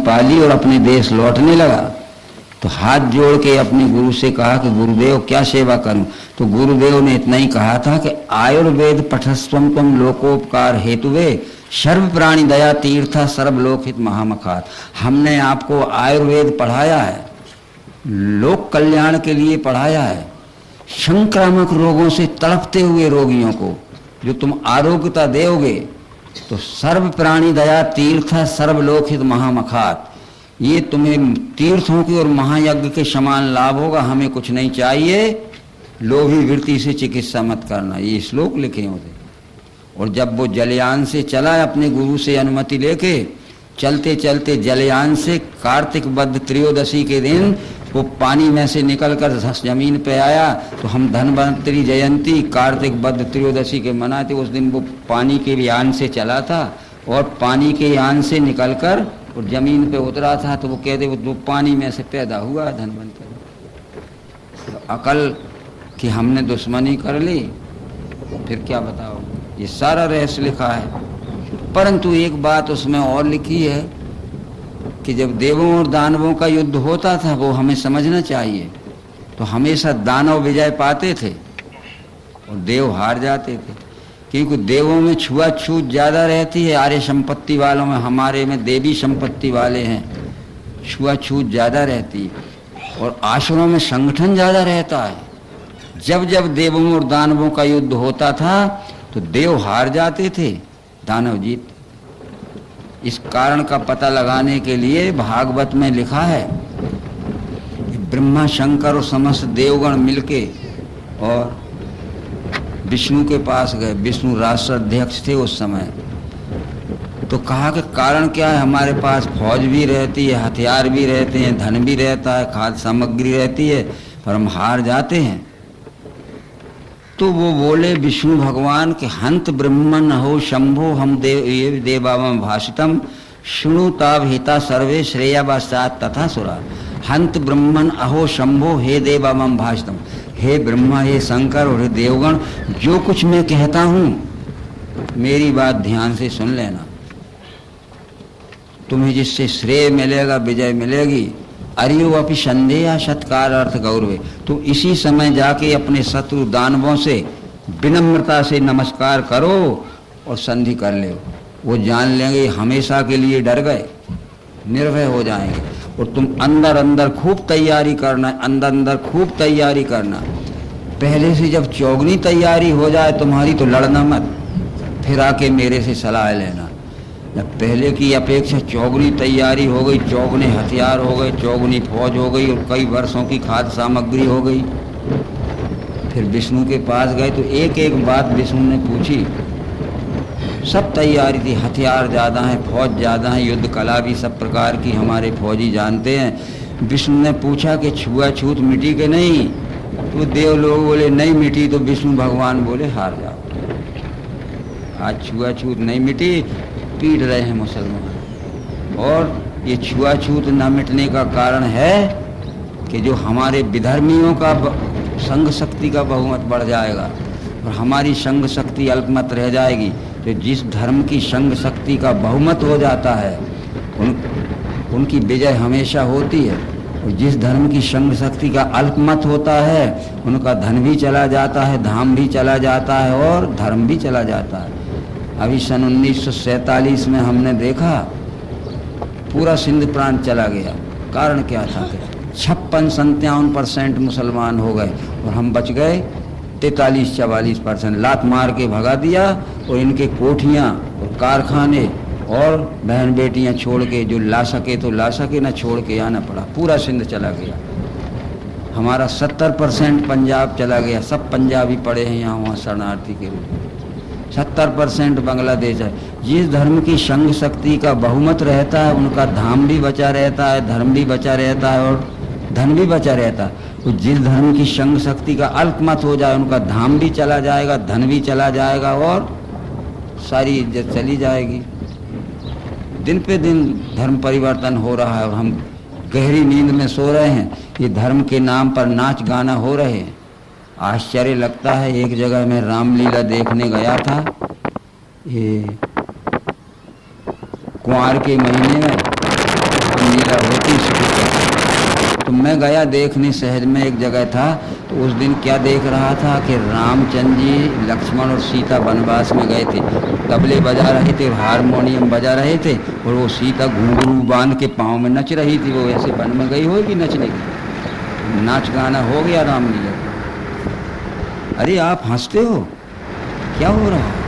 पाली और अपने देश लौटने लगा तो हाथ जोड़ के अपने गुरु से कहा कि गुरुदेव क्या सेवा करूं। तो गुरुदेव ने इतना ही कहा था कि आयुर्वेद पठस्वम तुम लोकोपकार हेतुवे सर्व प्राणी दया तीर्था सर्वलोकहित महामखात। हमने आपको आयुर्वेद पढ़ाया है, लोक कल्याण के लिए पढ़ाया है। संक्रामक रोगों से तड़पते हुए रोगियों को जो तुम आरोग्यता दोगे तो सर्व प्राणी दया तीर्था सर्वलोकहित महामखात, ये तुम्हें तीर्थों की और महायज्ञ के समान लाभ होगा। हमें कुछ नहीं चाहिए, लोभी वृत्ति से चिकित्सा मत करना। ये श्लोक लिखे होते। और जब वो जलयान से चला अपने गुरु से अनुमति लेके, चलते चलते जलयान से कार्तिक वद्ध त्रयोदशी के दिन वो पानी में से निकलकर जमीन पे आया। तो हम धनवंतरी जयंती कार्तिक वद्ध त्रयोदशी के मनाते। उस दिन वो पानी के यान से चला था और पानी के यान से निकलकर और जमीन पे उतरा था। तो वो कहते वो पानी में से पैदा हुआ धनवंतरी। तो अकल कि हमने दुश्मनी कर ली, फिर क्या बताओ। ये सारा रहस्य लिखा है। परंतु एक बात उसमें और लिखी है कि जब देवों और दानवों का युद्ध होता था वो हमें समझना चाहिए, तो हमेशा दानव विजय पाते थे और देव हार जाते थे। क्योंकि देवों में छुआछूत ज़्यादा रहती है, आर्य संपत्ति वालों में, हमारे में देवी संपत्ति वाले हैं, छुआछूत ज़्यादा रहती है। और आसुरों में संगठन ज़्यादा रहता है। जब जब देवों और दानवों का युद्ध होता था तो देव हार जाते थे, दानव जीत। इस कारण का पता लगाने के लिए भागवत में लिखा है कि ब्रह्मा शंकर और समस्त देवगण मिलके और विष्णु के पास गए। विष्णु राष्ट्र अध्यक्ष थे उस समय। तो कहा कि कारण क्या है, हमारे पास फौज भी रहती है, हथियार भी रहते हैं, धन भी रहता है, खाद्य सामग्री रहती है, पर हम हार जाते हैं। तो वो बोले विष्णु भगवान के हंत ब्रह्मन हो शंभो हम देवावम भाषितम शुणु ताव हिता सर्वे श्रेयावासात तथा सुरा। हंत ब्रह्मन अहो शंभो हे देवावम भाषितम, हे ब्रह्मा, हे शंकर और हे देवगण, जो कुछ मैं कहता हूँ मेरी बात ध्यान से सुन लेना। तुम्हें जिससे श्रेय मिलेगा, विजय मिलेगी। अरियो अपि संदेह सत्कार अर्थ गौरव। तुम इसी समय जाके अपने शत्रु दानवों से विनम्रता से नमस्कार करो और संधि कर ले। वो जान लेंगे हमेशा के लिए डर गए, निर्भय हो जाएंगे। और तुम अंदर अंदर खूब तैयारी करना, अंदर अंदर खूब तैयारी करना। पहले से जब चौगनी तैयारी हो जाए तुम्हारी तो लड़ना मत, फिर आके मेरे से सलाह लेना। जब पहले की अपेक्षा चौगनी तैयारी हो गई, चौगने हथियार हो गए, चौगनी फौज हो गई और कई वर्षों की खाद्य सामग्री हो गई, फिर विष्णु के पास गए तो एक एक बात विष्णु ने पूछी। सब तैयारी थी, हथियार ज़्यादा हैं, फौज ज़्यादा है, युद्ध कला भी सब प्रकार की हमारे फौजी जानते हैं। विष्णु ने पूछा कि छुआछूत मिटी के नहीं? तो देव लोग बोले नहीं मिटी। तो विष्णु भगवान बोले हार जाओ, आज छुआछूत नहीं मिटी, पीट रहे हैं मुसलमान। और ये छुआछूत न मिटने का कारण है कि जो हमारे विधर्मियों का संघ शक्ति का बहुमत बढ़ जाएगा और हमारी संघ शक्ति अल्पमत रह जाएगी। तो जिस धर्म की संघ शक्ति का बहुमत हो जाता है उनकी विजय हमेशा होती है, और जिस धर्म की संघ शक्ति का अल्पमत होता है उनका धन भी चला जाता है, धाम भी चला जाता है और धर्म भी चला जाता है। अभी सन 1947 में हमने देखा पूरा सिंध प्रांत चला गया। कारण क्या था कि 56-57% मुसलमान हो गए और हम बच गए 43-44%। लात मार के भगा दिया और इनके कोठियाँ और कारखाने और बहन बेटियाँ छोड़ के जो ला सके तो ला सके, न छोड़ के आना पड़ा। पूरा सिंध चला गया। हमारा 70% पंजाब चला गया। सब पंजाबी पड़े हैं यहाँ वहाँ शरणार्थी के रूप में। 70% बांग्लादेश है। जिस धर्म की संघ शक्ति का बहुमत रहता है उनका धाम भी बचा रहता है, धर्म भी बचा रहता है और धन भी बचा रहता है। तो जिस धर्म की संघ शक्ति का अल्पमत हो जाए उनका धाम भी चला जाएगा, धन भी चला जाएगा और सारी इज्जत चली जाएगी। दिन पे दिन धर्म परिवर्तन हो रहा है और हम गहरी नींद में सो रहे हैं। ये धर्म के नाम पर नाच गाना हो रहे हैं। आश्चर्य लगता है। एक जगह मैं रामलीला देखने गया था, ये कुंवार के महीने में रामलीला होती सुखी। तो मैं गया देखने, शहर में एक जगह था, तो उस दिन क्या देख रहा था कि रामचंद्र जी, लक्ष्मण और सीता वनवास में गए थे, तबले बजा रहे थे और हारमोनियम बजा रहे थे, और वो सीता घुंघरू बांध के पाँव में नच रही थी। वो ऐसे वन में गई होगी नचने की, नाच गाना हो गया रामलीला। अरे आप हंसते हो, क्या हो रहा है?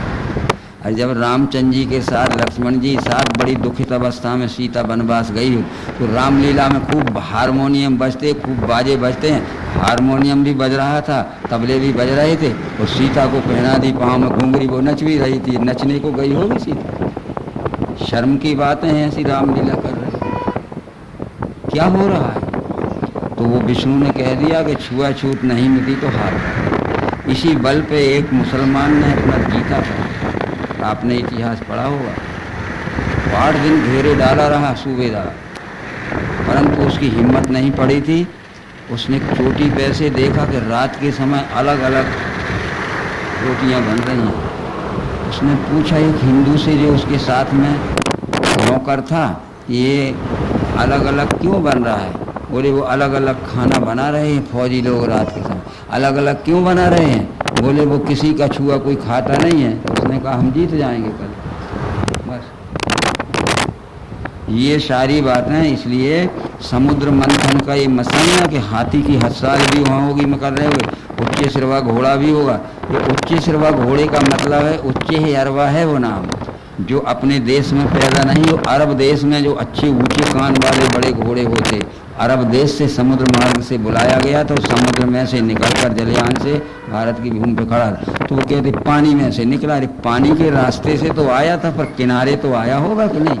अरे जब रामचंद्र जी के साथ लक्ष्मण जी साथ बड़ी दुखित अवस्था में सीता वनवास गई हो, तो रामलीला में खूब हारमोनियम बजते, खूब बाजे बजते हैं, हारमोनियम भी बज रहा था, तबले भी बज रहे थे, और सीता को पहना दी पाँव में घुंघरी, वो नच भी रही थी। नचने को गई होगी सीता? शर्म की बातें हैं, ऐसी रामलीला कर रहे, क्या हो रहा है? तो वो विष्णु ने कह दिया कि छुआछूत नहीं मिली तो हार। इसी बल पे एक मुसलमान ने अपना जीता था, आपने इतिहास पढ़ा होगा। 8 दिन घेरे डाला रहा सूबेदार, परंतु उसकी हिम्मत नहीं पड़ी थी। उसने चोटी पे से देखा कि रात के समय अलग अलग रोटियां बन रही हैं। उसने पूछा एक हिंदू से जो उसके साथ में नौकर था, ये अलग अलग क्यों बन रहा है? बोले वो अलग अलग खाना बना रहे हैं फौजी लोग रात के समय। अलग अलग क्यों बना रहे हैं? बोले वो किसी का छुआ कोई खाता नहीं है। तो उसने कहा हम जीत जाएंगे कल। बस ये सारी बातें, इसलिए समुद्र मंथन का ये मत समझना कि हाथी की हड़ताल भी वहाँ होगी में कर रहे हुए, उच्चे सिरवा घोड़ा भी होगा। ये उच्चे सिरवा घोड़े का मतलब है उच्चे ही अरवा है वो नाम, जो अपने देश में पैदा नहीं हो। अरब देश में जो अच्छे ऊंचे कान वाले बड़े घोड़े होते, अरब देश से समुद्र मार्ग से बुलाया गया, तो समुद्र में से निकलकर जलयान से भारत की भूमि पे खड़ा था। तो वो कहते पानी में से निकला। अरे पानी के रास्ते से तो आया था, पर किनारे तो आया होगा कि नहीं?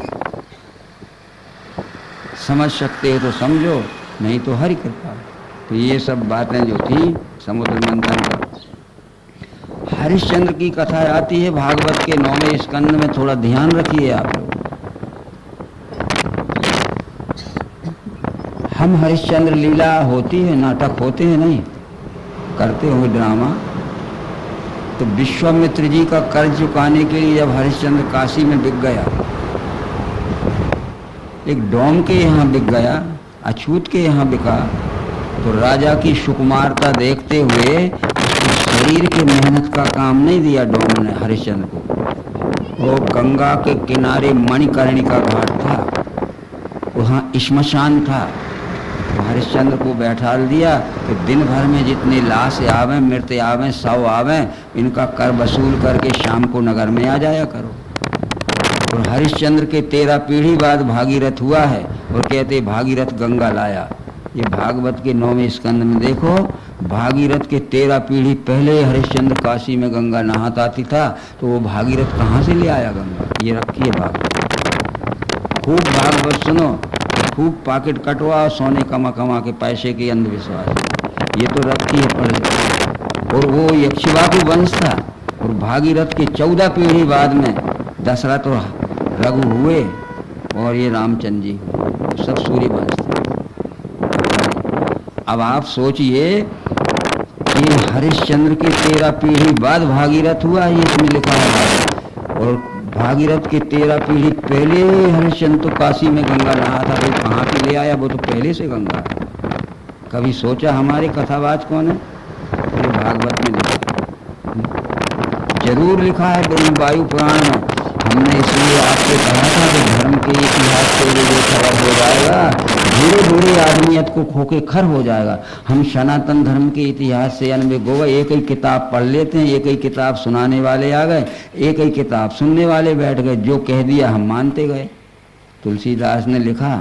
समझ सकते हो तो समझो, नहीं तो हरि कृपा। तो ये सब बातें जो थी समुद्र मंथन का। हरिश्चंद्र की कथा आती है भागवत के 9वें स्कंद में, थोड़ा ध्यान रखिए आप लोग। हम हरिश्चंद्र लीला होती है, नाटक होते हैं, नहीं करते होंगे ड्रामा। तो विश्वामित्र जी का कर्ज चुकाने के लिए जब हरिश्चंद्र काशी में बिक गया, एक डोम के यहाँ बिक गया, अछूत के यहाँ बिका, तो राजा की सुकुमारता देखते हुए उसके शरीर के मेहनत का काम नहीं दिया डोम ने हरिश्चंद्र को। वो गंगा के किनारे मणिकर्णिका घाट था, वहाँ श्मशान था, तो हरिश्चंद्र को बैठा दिया कि दिन भर में जितने लाश आवे, मृत आवे, शव आवे, इनका कर वसूल करके शाम को नगर में आ जाया करो। और हरिश्चंद्र के 13 पीढ़ी बाद भागीरथ हुआ है, और कहते भागीरथ गंगा लाया। ये भागवत के 9वें स्कंद में देखो, भागीरथ के 13 पीढ़ी पहले हरिश्चंद्र काशी में गंगा नहाता था, तो वो भागीरथ कहाँ से ले आया गंगा? ये रखिए भागवत, खूब भागवत सुनो, खूब पॉकेट कटवा, सोने कमा कमा के पैसे के अंधविश्वास, ये तो रखिए पढ़। और वो यक्षवाकु वंश था, और भागीरथ के 14 पीढ़ी बाद में दशरथ और रघु हुए, और ये रामचंद्र जी, सब सूर्य वंश थे। अब आप सोचिए कि हरिश्चंद्र के 13 पीढ़ी बाद भागीरथ हुआ, ये इसमें लिखा है। और भागीरथ के 13 पीढ़ी पहले हरिश्चंद्र तो काशी में गंगा नहा था, तो कहाँ से ले आया? वो तो पहले से गंगा है। कभी सोचा हमारे कथावाच कौन है? ये भागवत में लिखा, जरूर लिखा है वायु पुराण में। हमने इसलिए आपसे कहा था कि धर्म के इतिहास से जो खबर हो जाएगा, धीरे धीरे आदमियत को खोके खर हो जाएगा। हम सनातन धर्म के इतिहास से अनबे गोवा, एक ही किताब पढ़ लेते हैं, एक ही किताब सुनाने वाले आ गए, एक ही किताब सुनने वाले बैठ गए, जो कह दिया हम मानते गए। तुलसीदास ने लिखा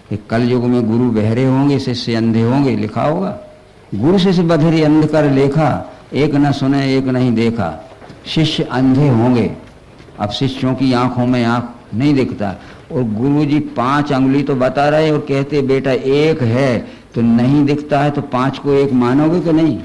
कि कलयुग में गुरु बहरे होंगे, शिष्य अंधे होंगे, लिखा होगा। गुरु शिष्य बधिर अंध कर लेखा, एक न सुने एक नहीं देखा। शिष्य अंधे होंगे, अब शिष्यों की आंखों में आंख नहीं दिखता, और गुरुजी 5 अंगुली तो बता रहे और कहते बेटा एक है, तो नहीं दिखता है तो 5 को 1 मानोगे कि नहीं?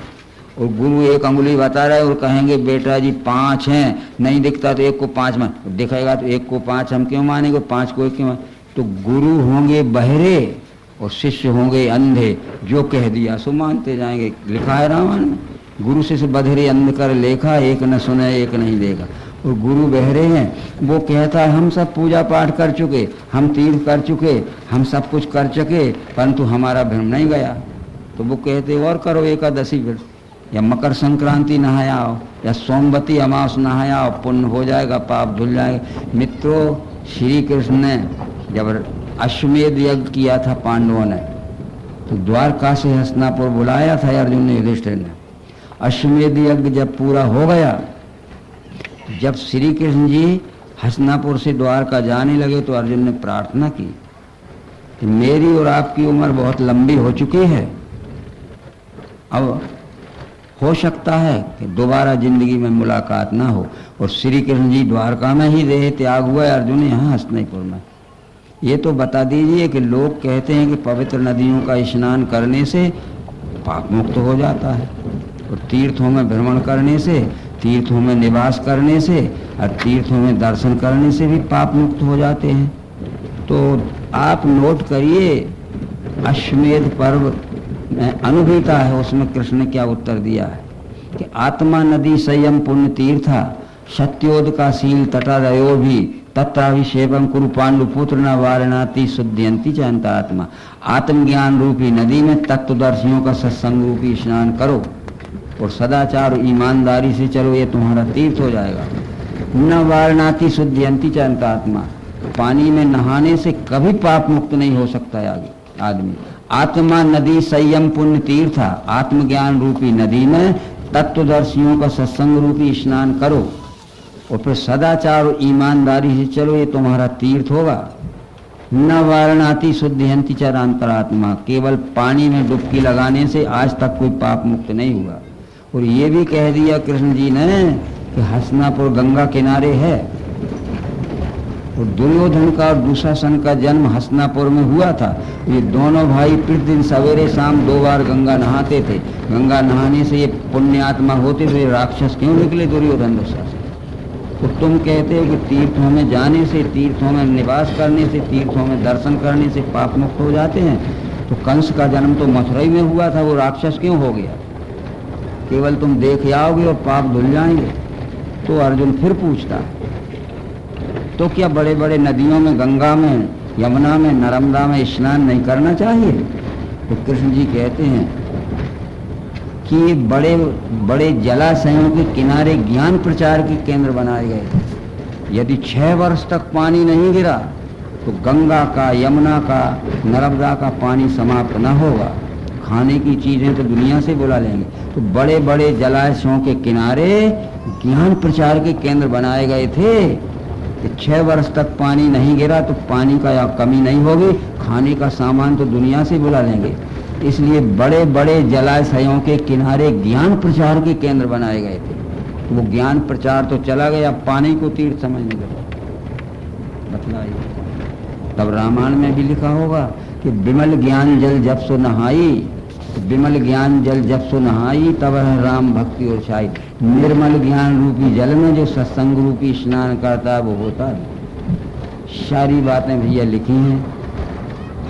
और गुरु 1 अंगुली बता रहे और कहेंगे बेटा जी 5 हैं, नहीं दिखता तो 1 को 5 मान, दिखेगा तो 1 को 5 हम क्यों मानेंगे, 5 को 1 क्यों मान? तो गुरु होंगे बहरे और शिष्य होंगे अंधे, जो कह दिया सो मानते जाएंगे, लिखा है रामायण में। गुरु शिष्य बधिरे अंध कर लेखा, एक न सुने एक नहीं देखा। और गुरु बहरे हैं, वो कहता है हम सब पूजा पाठ कर चुके, हम तीर्थ कर चुके, हम सब कुछ कर चुके, परंतु हमारा भ्रम नहीं गया। तो वो कहते और करो एकादशी फिर, या मकर संक्रांति नहाया आओ, या सोमवती अमावस नहाया आओ, पुण्य हो जाएगा, पाप धुल जाएगा। मित्रों, श्री कृष्ण ने जब अश्वमेध यज्ञ किया था पांडवों ने, तो द्वारका से हस्तिनापुर बुलाया था अर्जुन ने, युधिष्ठिर ने। अश्वमेध यज्ञ जब पूरा हो गया, जब श्री कृष्ण जी हस्तिनापुर से द्वारका जाने लगे, तो अर्जुन ने प्रार्थना की कि मेरी और आपकी उम्र बहुत लंबी हो चुकी है, अब हो सकता है कि दोबारा जिंदगी में मुलाकात ना हो। और श्री कृष्ण जी द्वारका में ही देह त्याग हुआ है, अर्जुन यहाँ हस्तिनापुर में। ये तो बता दीजिए कि लोग कहते हैं कि पवित्र नदियों का स्नान करने से पाप मुक्त हो जाता है, और तीर्थों में भ्रमण करने से, तीर्थों में निवास करने से और तीर्थों में दर्शन करने से भी पाप मुक्त हो जाते हैं। तो आप नोट करिए, अश्वमेध पर्व में अनुभूता है, उसमें कृष्ण ने क्या उत्तर दिया है कि आत्मा नदी संयम पुण्य तीर्था, सत्योद का शील तटादयो भी तत्राभिषेकम कुरु पांडुपुत्र न वारणाति शुद्धियंती चाहता आत्मा। आत्मज्ञान रूपी नदी में तत्वदर्शियों का सत्संग रूपी स्नान करो और सदाचार और ईमानदारी से चलो, ये तुम्हारा तीर्थ हो जाएगा। न वारणाति शुद्धियंती चाहता आत्मा, पानी में नहाने से कभी पाप मुक्त नहीं हो सकता है आगे आदमी। आत्मा नदी संयम पुण्य तीर्थ, आत्मज्ञान रूपी नदी में तत्वदर्शियों का सत्संग रूपी स्नान करो और फिर सदाचार और ईमानदारी से चलो, ये तुम्हारा तीर्थ होगा। न वारणाति शुद्धियंती चरांतरात्मा, केवल पानी में डुबकी लगाने से आज तक कोई पाप मुक्त नहीं हुआ। और ये भी कह दिया कृष्ण जी ने कि हस्तिनापुर गंगा किनारे है, और दुर्योधन का और दुशासन का जन्म हस्तिनापुर में हुआ था। ये दोनों भाई प्रतिदिन सवेरे शाम 2 बार गंगा नहाते थे। गंगा नहाने से ये पुण्यात्मा होते, तो ये राक्षस क्यों निकले दुर्योधन दुशासन? तो तुम कहते हो कि तीर्थों में जाने से, तीर्थों में निवास करने से, तीर्थों में दर्शन करने से पाप मुक्त हो जाते हैं, तो कंस का जन्म तो मथुरा में हुआ था, वो राक्षस क्यों हो गया? केवल तुम देख आओगे और पाप धुल जाएंगे। तो अर्जुन फिर पूछता, तो क्या बड़े बड़े नदियों में, गंगा में, यमुना में, नर्मदा में स्नान नहीं करना चाहिए? तो कृष्ण जी कहते हैं कि बड़े बड़े जलाशयों के किनारे ज्ञान प्रचार के केंद्र बनाए गए थे। यदि 6 वर्ष तक पानी नहीं गिरा, तो गंगा का, यमुना का, नर्मदा का पानी समाप्त न होगा। खाने की चीजें तो दुनिया से बुला लेंगे। तो बड़े बड़े जलाशयों के किनारे ज्ञान प्रचार के केंद्र बनाए गए थे कि 6 वर्ष तक पानी नहीं गिरा तो पानी का कमी नहीं होगी, खाने का सामान तो दुनिया से बुला लेंगे। इसलिए बड़े बड़े जलाशयों के किनारे ज्ञान प्रचार के केंद्र बनाए गए थे। वो ज्ञान प्रचार तो चला गया, पानी को तीर्थ समझने लगा। बतलाइए, तब रामायण में भी लिखा होगा कि विमल ज्ञान जल जब सो नहाई, विमल ज्ञान जल जब सो नहाई, तब राम भक्ति और छाई। निर्मल ज्ञान रूपी जल में जो सत्संग रूपी स्नान करता है वो होता है। सारी बातें भैया लिखी हैं,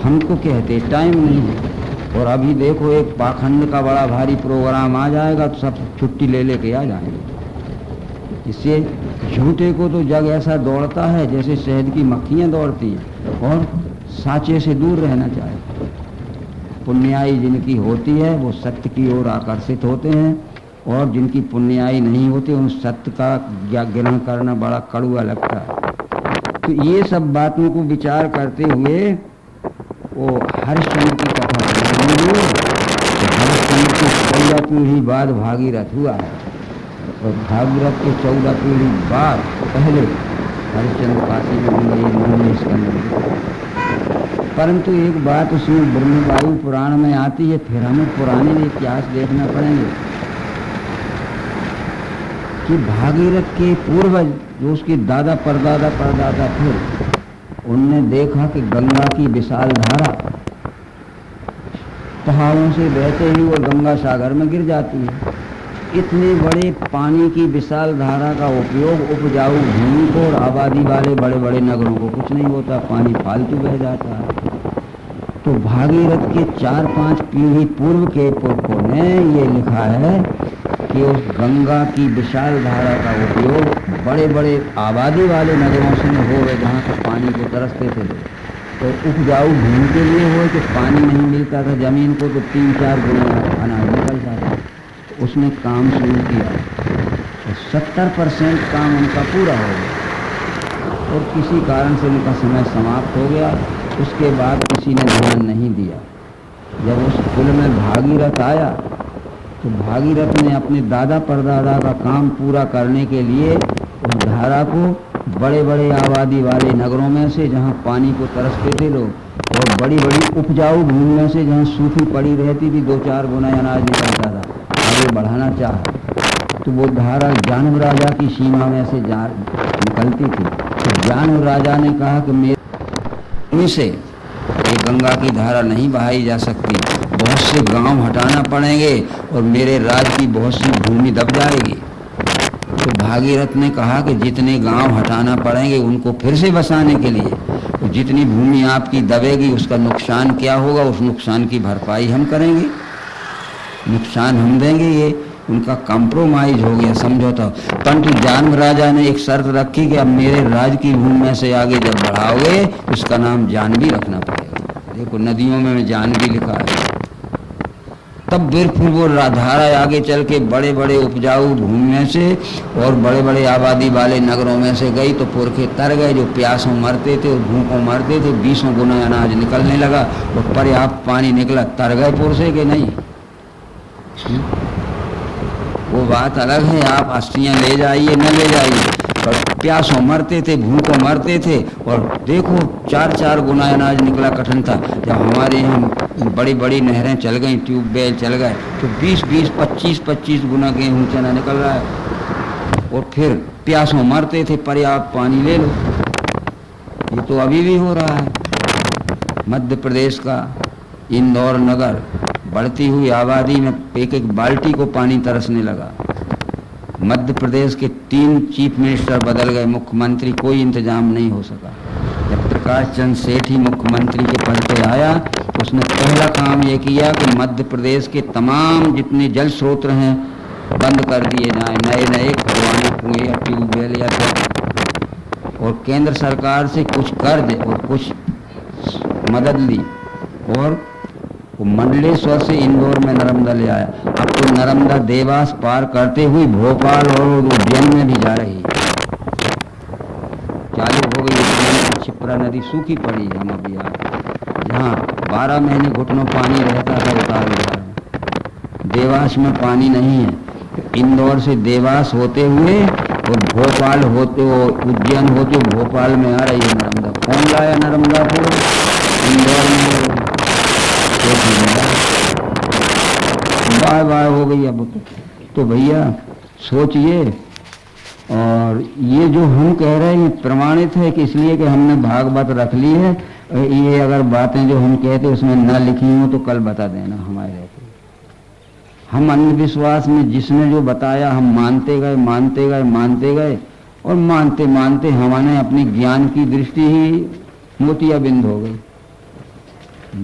हमको कहते टाइम नहीं है। और अभी देखो एक पाखंड का बड़ा भारी प्रोग्राम आ जाएगा तो सब छुट्टी ले लेके आ जाएंगे। इससे झूठे को तो जग ऐसा दौड़ता है जैसे शहद की मक्खियां दौड़ती हैं, और साचे से दूर रहना चाहिए। पुण्याई जिनकी होती है वो सत्य की ओर आकर्षित होते हैं, और जिनकी पुण्याई नहीं होती उन सत्य का ग्रहण करना बड़ा कड़वा लगता है। तो ये सब बातों को विचार करते हुए वो हरिश्चंद्र की कथा सुनेंगे। हरिश्चंद्र के 14 पीढ़ी बाद भागीरथ हुआ है, और भागीरथ के 14 पीढ़ी बाद पहले हरिश्चंद्र काशी में स्कंद। परंतु एक बात उसमें ब्रह्मवायु पुराण में आती है, फिर हमें पुराने इतिहास देखना पड़ेंगे कि भागीरथ के पूर्वज जो उसके दादा परदादा परदादा थे, उनने देखा कि गंगा की विशाल धारा पहाड़ों से बहते ही वो गंगा सागर में गिर जाती है। इतने बड़े पानी की विशाल धारा का उपयोग उपजाऊ भूमि को और आबादी वाले बड़े बड़े नगरों को कुछ नहीं होता, पानी फालतू बह जाता है। तो भागीरथ के 4-5 पीढ़ी पूर्व के पुरखों ने ये लिखा है कि उस गंगा की विशाल धारा का उपयोग बड़े बड़े आबादी वाले नगरों से न हो, जहाँ से पानी को तरसते थे लोग, तो उपजाऊ भूमि के लिए हो कि पानी नहीं मिलता था जमीन को, तो 3-4 गुना अनाज निकलता था। तो उसने काम शुरू किया तो 70% काम उनका पूरा हो गया, और किसी कारण से उनका समय समाप्त हो गया। उसके बाद किसी ने ध्यान नहीं दिया। जब उस कुल में भागीरथ आया तो भागीरथ ने अपने दादा परदादा का काम पूरा करने के लिए उस धारा को बड़े बड़े आबादी वाले नगरों में से, जहाँ पानी को तरसते थे लोग, और बड़ी बड़ी उपजाऊ भूमि में से, जहाँ सूखी पड़ी रहती थी, 2-4 गुना अनाज निकलता था, आगे बढ़ाना चाहा तो वो धारा जानव राजा की सीमा में से निकलती थी। तो जानव राजा ने कहा कि मेरे से ये गंगा की धारा नहीं बहाई जा सकती, बहुत से गांव हटाना पड़ेंगे और मेरे राज्य की बहुत सी भूमि दब जाएगी। तो भागीरथ ने कहा कि जितने गांव हटाना पड़ेंगे उनको फिर से बसाने के लिए, तो जितनी भूमि आपकी दबेगी उसका नुकसान क्या होगा, उस नुकसान की भरपाई हम करेंगे, नुकसान हम देंगे। ये उनका कॉम्प्रोमाइज हो गया, समझौता। परंतु जानव राजा ने एक शर्त रखी कि अब मेरे राज्य की भूमि में से आगे जब बढ़ाओगे उसका नाम जानवी रखना पड़ेगा। देखो नदियों में जानवी लिखा है। तब फिर वो धारा आगे चल के बड़े बड़े उपजाऊ भूमि में से और बड़े बड़े आबादी वाले नगरों में से गई, तो पुरखे तर गए, जो प्यासों मरते थे और भूखों मरते थे, 20 गुना अनाज निकलने लगा और पर्याप्त पानी निकला, तर गए पुरसे के नहीं। वो बात अलग है, आप अस्थियां ले जाइए न ले जाइए, पर प्यासों मरते थे, भूखों मरते थे, और देखो 4-4 गुना अनाज निकला कठिन था। जब हमारे यहाँ बड़ी बड़ी नहरें चल गई, ट्यूबवेल चल गए, तो 20-20, 25-25 गुना गेहूँ चना निकल रहा है। और फिर प्यासों मरते थे, पर्याप्त पानी ले लो। ये तो अभी भी हो रहा है। मध्य प्रदेश का इंदौर नगर बढ़ती हुई आबादी में एक एक बाल्टी को पानी तरसने लगा। मध्य प्रदेश के 3 चीफ मिनिस्टर बदल गए, मुख्यमंत्री कोई इंतजाम नहीं हो सका। जब प्रकाश चंद्र सेठ ही मुख्यमंत्री के पद पे आया तो उसने पहला काम ये किया कि मध्य प्रदेश के तमाम जितने जल स्रोत हैं बंद कर दिए जाएं, नए नए खुदवाने कुएं या ट्यूबवेल या क्या, और केंद्र सरकार से कुछ कर्ज और कुछ मदद ली, और वो मंडलेश्वर से इंदौर में नर्मदा ले आया। अब तो नर्मदा देवास पार करते हुए भोपाल और उज्जैन में भी जा रही है, चालू हो गई। उज्जैन की क्षिप्रा नदी सूखी पड़ी है, हम अभी जहाँ 12 महीने घुटनों पानी रहता था उतार दिया है। देवास में पानी नहीं है, इंदौर से देवास होते हुए और भोपाल होते उज्जैन होते भोपाल में आ रही है नर्मदा। कौन लाया नर्मदा को? इंदौर में बाय बाय हो गई अब तो भैया सोचिए। और ये जो हम कह रहे हैं प्रमाणित है कि इसलिए कि हमने भागवत रख ली है। ये अगर बातें जो हम कहते उसमें न लिखी हो तो कल बता देना हमारे रहते। हम अंधविश्वास में जिसने जो बताया हम मानते गए मानते गए मानते गए, और मानते मानते हमारे अपनी ज्ञान की दृष्टि ही मोतियाबिंद हो गई।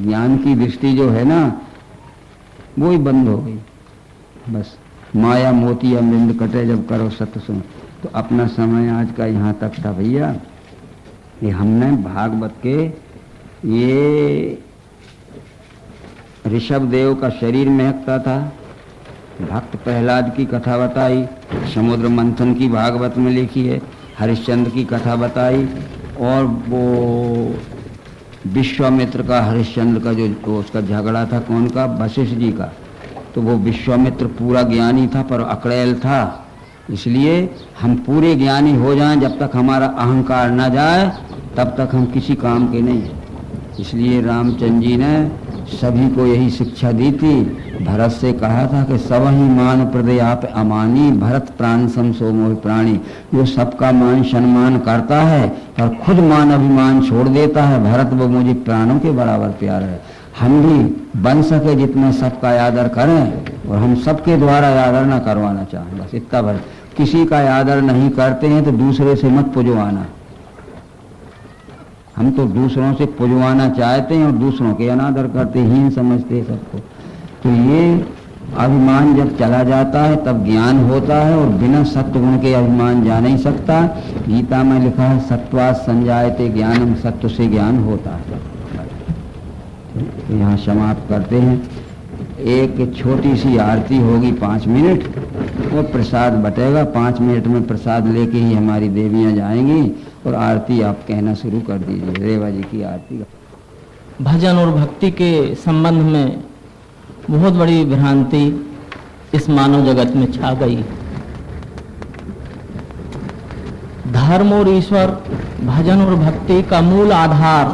ज्ञान की दृष्टि जो है ना वो ही बंद हो गई। बस माया मोतिया बिंद कटे जब करो सत्संग। तो अपना समय आज का यहाँ तक था भैया। ये हमने भागवत के ये ऋषभ देव का शरीर महकता था, भक्त प्रहलाद की कथा बताई, समुद्र मंथन की भागवत में लिखी है, हरिश्चंद्र की कथा बताई, और वो विश्वामित्र का हरिश्चंद्र का जो उसका झगड़ा था कौन का, वशिष्ठ जी का। तो वो विश्वामित्र पूरा ज्ञानी था पर अकड़ैल था, इसलिए हम पूरे ज्ञानी हो जाएं, जब तक हमारा अहंकार न जाए तब तक हम किसी काम के नहीं। इसलिए रामचंद्र जी ने सभी को यही शिक्षा दी थी। भरत से कहा था कि सब ही मान प्रदे आप अमानी, भरत प्राण सम सो मोहि प्राणी। जो सबका मान सम्मान करता है और खुद मान अभिमान छोड़ देता है, भरत वो मुझे प्राणों के बराबर प्यार है। हम भी बन सके जितना सबका आदर करें और हम सबके द्वारा आदर न करवाना चाहें, बस इतना भर। किसी का आदर नहीं करते हैं तो दूसरे से मत पुजवाना। हम तो दूसरों से पुजवाना चाहते हैं और दूसरों के अनादर करते, हीन समझते हैं सबको। तो ये अभिमान जब चला जाता है तब ज्ञान होता है, और बिना सत्वगुण के अभिमान जा नहीं सकता। गीता में लिखा है सत्वात् संजायते ज्ञानम, सत्व से ज्ञान होता है। यहाँ समाप्त करते हैं। एक छोटी सी आरती होगी 5 मिनट, वो प्रसाद बटेगा। 5 मिनट में प्रसाद लेके ही हमारी देवियां जाएंगी, और आरती आप कहना शुरू कर दीजिए। रेवा जी की आरती का। भजन और भक्ति के संबंध में बहुत बड़ी भ्रांति इस मानव जगत में छा गई। धर्म और ईश्वर, भजन और भक्ति का मूल आधार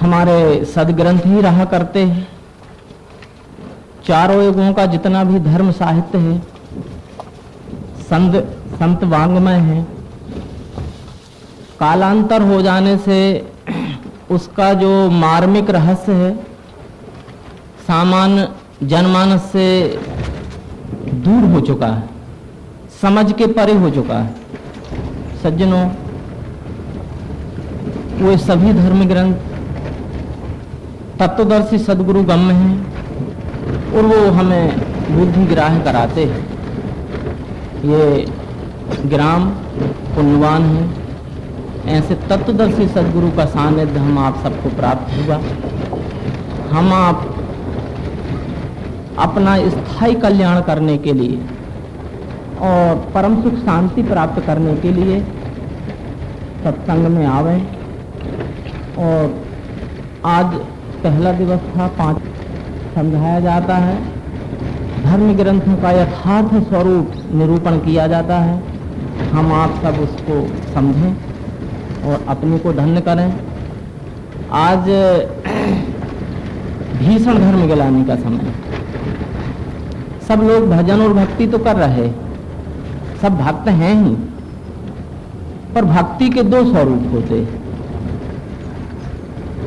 हमारे सदग्रंथ ही रहा करते हैं। चारों युगों का जितना भी धर्म साहित्य है, संत वांग्मय है, कालांतर हो जाने से उसका जो मार्मिक रहस्य है सामान्य जनमानस से दूर हो चुका है, समझ के परे हो चुका है। सज्जनों, वे सभी धर्म ग्रंथ तत्वदर्शी सदगुरु गम्य हैं, और वो हमें बुद्धि ग्राह्य कराते हैं। ये ग्राम पुण्यवान है, ऐसे तत्वदर्शी सदगुरु का सानिध्य हम आप सबको प्राप्त हुआ। हम आप अपना स्थायी कल्याण करने के लिए और परम सुख शांति प्राप्त करने के लिए सत्संग में आवे। और आज पहला दिवस था, 5 समझाया जाता है, धर्म ग्रंथों का यथार्थ स्वरूप निरूपण किया जाता है। हम आप सब उसको समझें और अपने को धन्य करें। आज भीषण धर्म गिलानी का समय है। सब लोग भजन और भक्ति तो कर रहे, सब भक्त हैं ही, पर भक्ति के 2 स्वरूप होते हैं,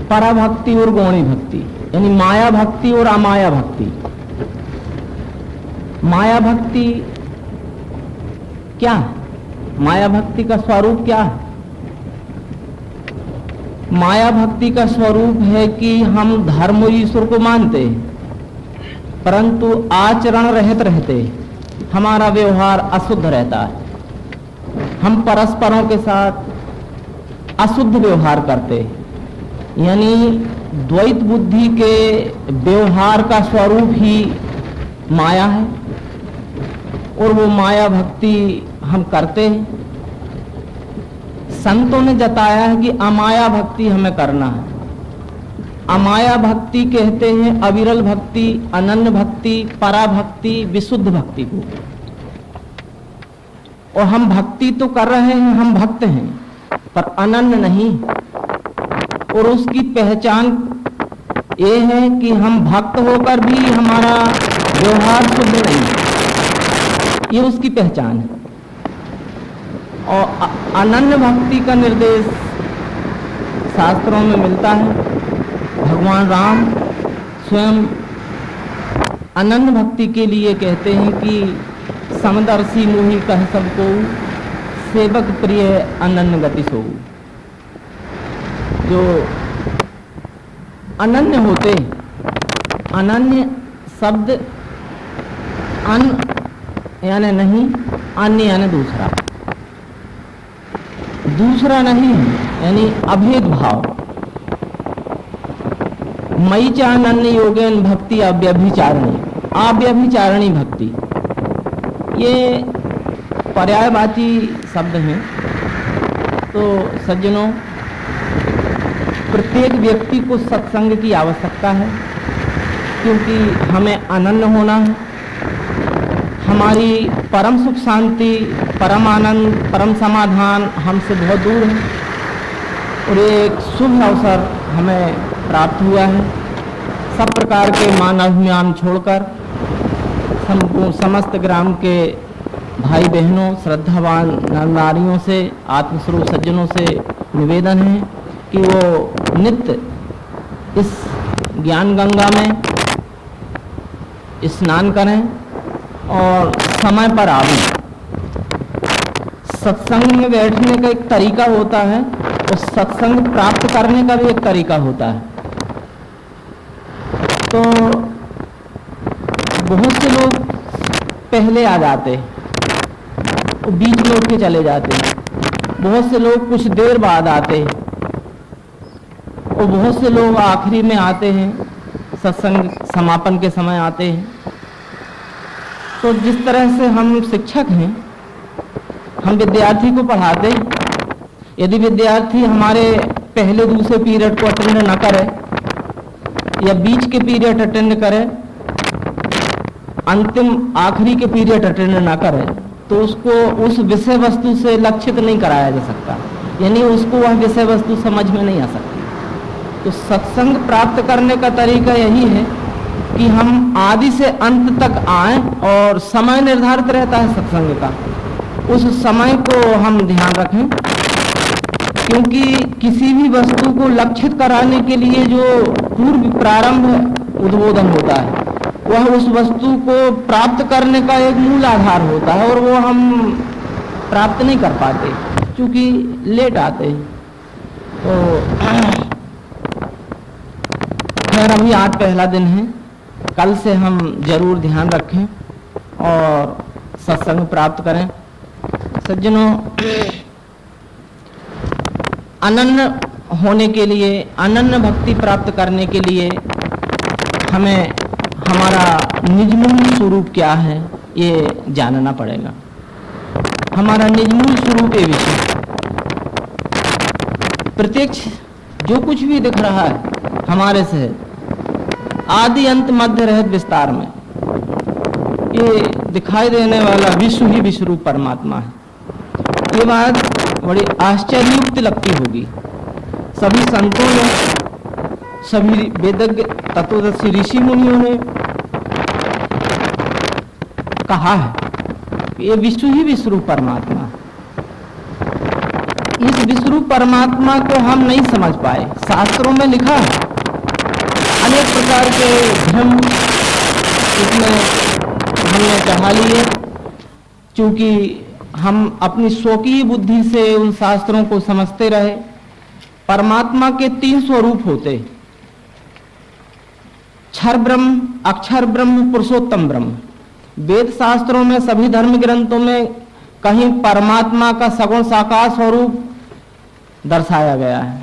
पराभक्ति और गौणी भक्ति, यानी माया भक्ति और अमाया भक्ति। माया भक्ति क्या है? माया भक्ति का स्वरूप क्या है? माया भक्ति का स्वरूप है कि हम धर्म और ईश्वर को मानते हैं, परंतु आचरण रहित रहते, हमारा व्यवहार अशुद्ध रहता है। हम परस्परों के साथ अशुद्ध व्यवहार करते, यानी द्वैत बुद्धि के व्यवहार का स्वरूप ही माया है, और वो माया भक्ति हम करते हैं। संतों ने जताया है कि अमाया भक्ति हमें करना है। अमाया भक्ति कहते हैं अविरल भक्ति, अनन्य भक्ति, पराभक्ति, विशुद्ध भक्ति को। और हम भक्ति तो कर रहे हैं, हम भक्त हैं, पर अनन्य नहीं। और उसकी पहचान ये है कि हम भक्त होकर भी हमारा व्यवहार शुद्ध नहीं, ये उसकी पहचान है। और अनन्य भक्ति का निर्देश शास्त्रों में मिलता है। भगवान राम स्वयं अनन्य भक्ति के लिए कहते हैं कि समदर्शी मोहि कह सबको, सेवक प्रिय अनन्य गति सो। जो अनन्य होते, अनन्य शब्द अन यानी नहीं, अन्य यानी दूसरा, दूसरा नहीं यानी अभेद भाव। मयि च अनन्य योगेन भक्ति अव्यभिचारिणी, अव्यभिचारिणी भक्ति, ये पर्यायवाची शब्द हैं। तो सज्जनों, प्रत्येक व्यक्ति को सत्संग की आवश्यकता है, क्योंकि हमें अनन्य होना है। हमारी परम सुख शांति, परम आनंद, परम समाधान हमसे बहुत दूर है, और एक शुभ अवसर हमें प्राप्त हुआ है। सब प्रकार के मान अभिमान छोड़कर समस्त ग्राम के भाई बहनों, श्रद्धावान नारियों से, आत्मस्वरूप सज्जनों से निवेदन है कि वो नित्य इस ज्ञान गंगा में स्नान करें और समय पर आवें। सत्संग में बैठने का एक तरीका होता है, और सत्संग प्राप्त करने का भी एक तरीका होता है। तो बहुत से लोग पहले आ जाते और बीच में उठ के चले जाते, बहुत से लोग कुछ देर बाद आते और बहुत से लोग आखिरी में आते हैं, सत्संग समापन के समय आते हैं। तो जिस तरह से हम शिक्षक हैं, हम विद्यार्थी को पढ़ाते, यदि विद्यार्थी हमारे पहले दूसरे पीरियड को अटेंड न करे या बीच के पीरियड अटेंड करे, अंतिम आखिरी के पीरियड अटेंड न करे, तो उसको उस विषय वस्तु से लक्षित नहीं कराया जा सकता, यानी उसको वह विषय वस्तु समझ में नहीं आ सकती। तो सत्संग प्राप्त करने का तरीका यही है कि हम आदि से अंत तक आएं, और समय निर्धारित रहता है सत्संग का, उस समय को हम ध्यान रखें, क्योंकि किसी भी वस्तु को लक्षित कराने के लिए जो पूर्व प्रारंभ उद्बोधन होता है, वह उस वस्तु को प्राप्त करने का एक मूल आधार होता है, और वो हम प्राप्त नहीं कर पाते क्योंकि लेट आते हैं। तो खैर अभी आज पहला दिन है, कल से हम जरूर ध्यान रखें और सत्संग प्राप्त करें। सज्जनों, अनन्य होने के लिए, अनन्य भक्ति प्राप्त करने के लिए हमें हमारा निजमूल स्वरूप क्या है ये जानना पड़ेगा। हमारा निजमूल स्वरूप ये विषय, प्रत्यक्ष जो कुछ भी दिख रहा है हमारे से आदि अंत मध्य रहित विस्तार में, ये दिखाई देने वाला विश्व ही विश्वरूप परमात्मा है। ये बात बड़ी आश्चर्ययुक्त लगती होगी। सभी संतों ने, सभी वेदज्ञ तत्वदर्शी ऋषि मुनियों ने कहा है कि ये विश्व ही विश्वरूप परमात्मा है। इस विश्वरूप परमात्मा को हम नहीं समझ पाए। शास्त्रों में लिखा है, अनेक प्रकार के भ्रम इसमें हमने चढ़ा लिए, क्योंकि हम अपनी स्वकीय बुद्धि से उन शास्त्रों को समझते रहे। परमात्मा के 3 स्वरूप होते, क्षर ब्रह्म, अक्षर ब्रह्म, पुरुषोत्तम ब्रह्म। वेद शास्त्रों में, सभी धर्म ग्रंथों में कहीं परमात्मा का सगुण साकार स्वरूप दर्शाया गया है,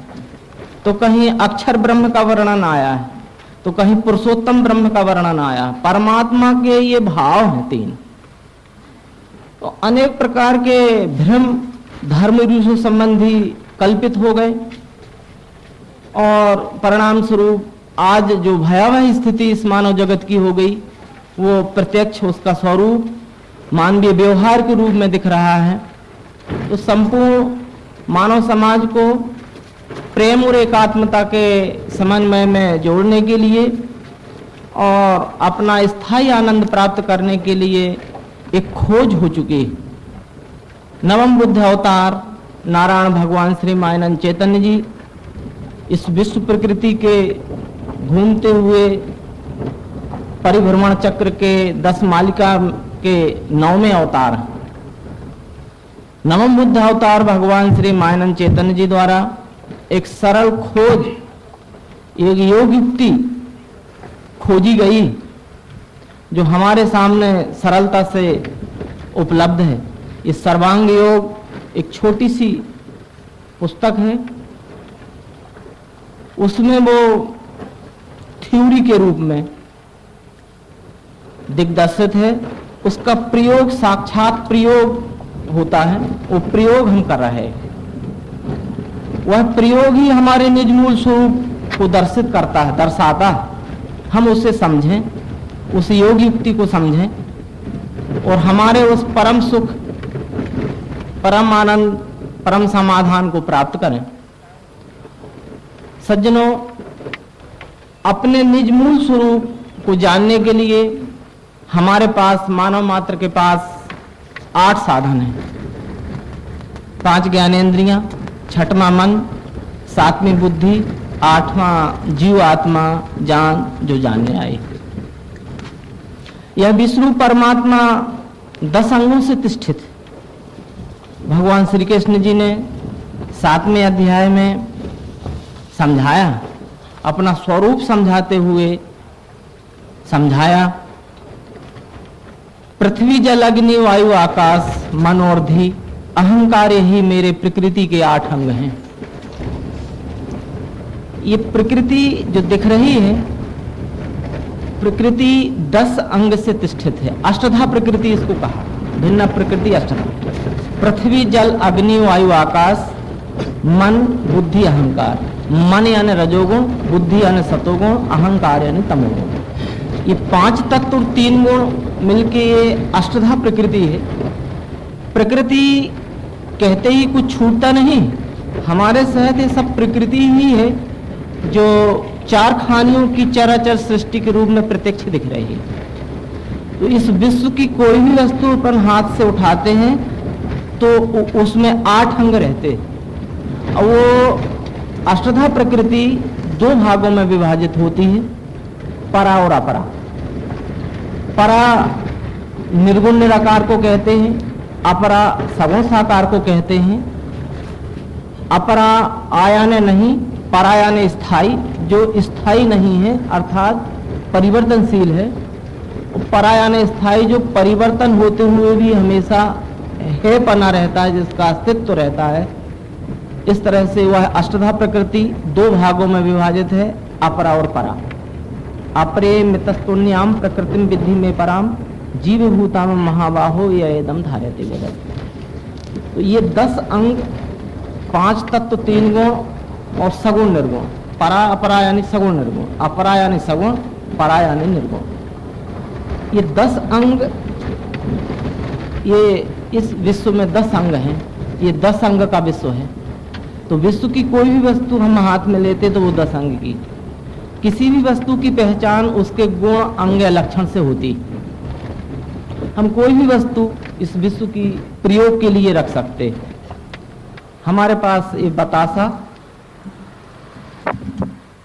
तो कहीं अक्षर ब्रह्म का वर्णन आया है, तो कहीं पुरुषोत्तम ब्रह्म का वर्णन आया। परमात्मा के ये भाव हैं 3। तो अनेक प्रकार के भ्रम धर्म ऋषि संबंधी कल्पित हो गए, और परिणाम स्वरूप आज जो भयावह स्थिति इस मानव जगत की हो गई, वो प्रत्यक्ष उसका स्वरूप मानवीय व्यवहार के रूप में दिख रहा है। तो संपूर्ण मानव समाज को प्रेम और एकात्मता के समन्वय में जोड़ने के लिए और अपना स्थायी आनंद प्राप्त करने के लिए एक खोज हो चुकी। नवम बुद्ध अवतार नारायण भगवान श्री मायानंद चैतन्य जी इस विश्व प्रकृति के घूमते हुए परिभ्रमण चक्र के 10 मालिका के 9वें अवतार। नवम बुद्ध अवतार भगवान श्री मायानंद चैतन्य जी द्वारा एक सरल खोज, एक योग युक्ति खोजी गई, जो हमारे सामने सरलता से उपलब्ध है। इस सर्वांग योग एक छोटी सी पुस्तक है, उसमें वो थ्योरी के रूप में दिग्दर्शित है। उसका प्रयोग साक्षात प्रयोग होता है, वो प्रयोग हम कर रहे हैं। वह प्रयोग ही हमारे निज मूल स्वरूप को दर्शित करता है, दर्शाता है। हम उसे समझें, उस योग युक्ति को समझें और हमारे उस परम सुख, परम आनंद, परम समाधान को प्राप्त करें। सज्जनों, अपने निज मूल स्वरूप को जानने के लिए हमारे पास, मानव मात्र के पास 8 साधन हैं। 5 ज्ञानेंद्रियां, 6वां मन, 7वीं बुद्धि, 8वां जीव आत्मा जान जो जानने आई। यह विष्णु परमात्मा 10 अंगों से तिष्ठित है। भगवान श्री कृष्ण जी ने 7वें अध्याय में समझाया, अपना स्वरूप समझाते हुए समझाया पृथ्वी जल अग्नि वायु आकाश मन और धी अहंकार ही मेरे प्रकृति के 8 अंग हैं। ये प्रकृति जो दिख रही है, प्रकृति 10 अंग से तिष्ठित है। अष्टधा प्रकृति इसको कहा, भिन्न प्रकृति अष्टधा। पृथ्वी जल अग्नि वायु आकाश मन बुद्धि अहंकार। मन यानी रजोगुण, बुद्धि यानी सतोगुण, अहंकार यानी तमोगुण। ये 5 तत्व और 3 गुण मिलके ये अष्टधा प्रकृति है। प्रकृति कहते ही कुछ छूटता नहीं, हमारे साथ ये सब प्रकृति ही है जो 4 खानियों की चराचर सृष्टि के रूप में प्रत्यक्ष दिख रही है। तो इस विश्व की कोई भी वस्तु अपन हाथ से उठाते हैं तो उसमें 8 अंग रहते हैं। और वो अष्टधा प्रकृति 2 भागों में विभाजित होती है, परा और अपरा। परा निर्गुण निराकार को कहते हैं, अपरा सगुण साकार को कहते हैं। अपरा आयाने नहीं, परायाने स्थाई, जो स्थाई नहीं है अर्थात परिवर्तनशील है। परायाने स्थाई, जो परिवर्तन होते हुए भी हमेशा है पना रहता है, जिसका अस्तित्व रहता है। इस तरह से वह अष्टधा प्रकृति 2 भागों में विभाजित है, अपरा और परा। अपरे मितस्तुन्याम प्रकृतिम विद्धि में पराम जीव भूताम महाबाहो यह एकदम धार्यते जगत। तो ये 10 अंग, 5 तत्व, 3 गुण और सगुण निर्गुण। परा अपरा यानी सगुण निर्गुण, अपरा यानी सगुण, परा यानी निर्गुण। ये 10 अंग, ये इस विश्व में 10 अंग हैं। ये 10 अंग का विश्व है। तो विश्व की कोई भी वस्तु हम हाथ में लेते तो वो 10 अंग की। किसी भी वस्तु की पहचान उसके गुण अंग या लक्षण से होती। हम कोई भी वस्तु इस विश्व की प्रयोग के लिए रख सकते। हमारे पास ये बतासा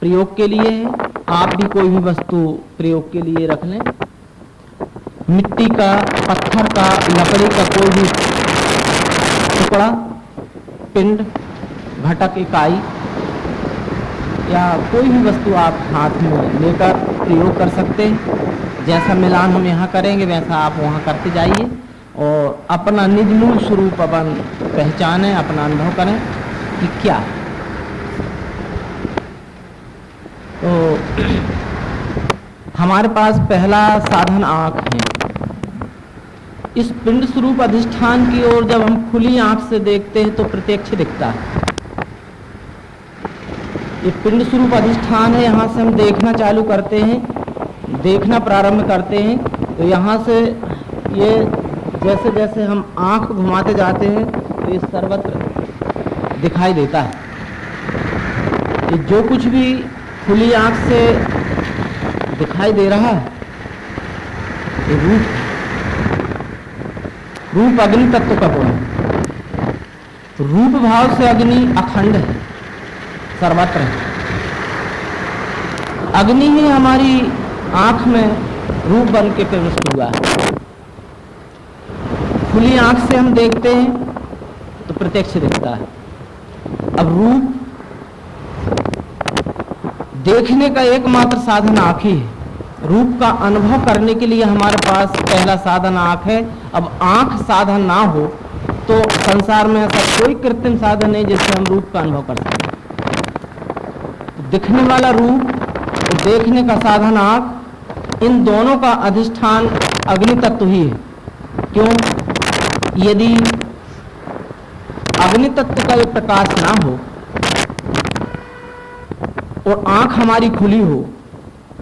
प्रयोग के लिए है, आप भी कोई भी वस्तु प्रयोग के लिए रख लें। मिट्टी का, पत्थर का, लकड़ी का कोई भी टुकड़ा, पिंड, घटक, इकाई या कोई भी वस्तु आप हाथ में लेकर प्रयोग कर सकते हैं। जैसा मिलान हम यहाँ करेंगे वैसा आप वहाँ करते जाइए और अपना निज मूल स्वरूप अपन पहचानें, अपना अनुभव करें कि क्या है। तो हमारे पास पहला साधन आँख है। इस पिंड स्वरूप अधिष्ठान की ओर जब हम खुली आँख से देखते हैं तो प्रत्यक्ष दिखता है। ये पिंड स्वरूप अधिष्ठान है, यहाँ से हम देखना चालू करते हैं, देखना प्रारंभ करते हैं तो यहाँ से ये जैसे जैसे हम आँख घुमाते जाते हैं तो ये सर्वत्र दिखाई देता है। ये जो कुछ भी खुली आँख से दिखाई दे रहा है ये रूप अग्नि तत्व का गुण है। रूप भाव से अग्नि अखंड है, सर्वत्र है। अग्नि ही हमारी आंख में रूप बन के प्रविष्ट हुआ है। खुली आंख से हम देखते हैं तो प्रत्यक्ष दिखता है। अब रूप देखने का एकमात्र साधन आंख ही है। रूप का अनुभव करने के लिए हमारे पास पहला साधन आंख है। अब आंख साधन ना हो तो संसार में ऐसा कोई कृत्रिम साधन नहीं जिससे हम रूप का अनुभव कर सकें। दिखने वाला रूप और देखने का साधन आंख, इन दोनों का अधिष्ठान अग्नि तत्व ही है। क्यों? यदि अग्नि तत्व का प्रकाश ना हो और आंख हमारी खुली हो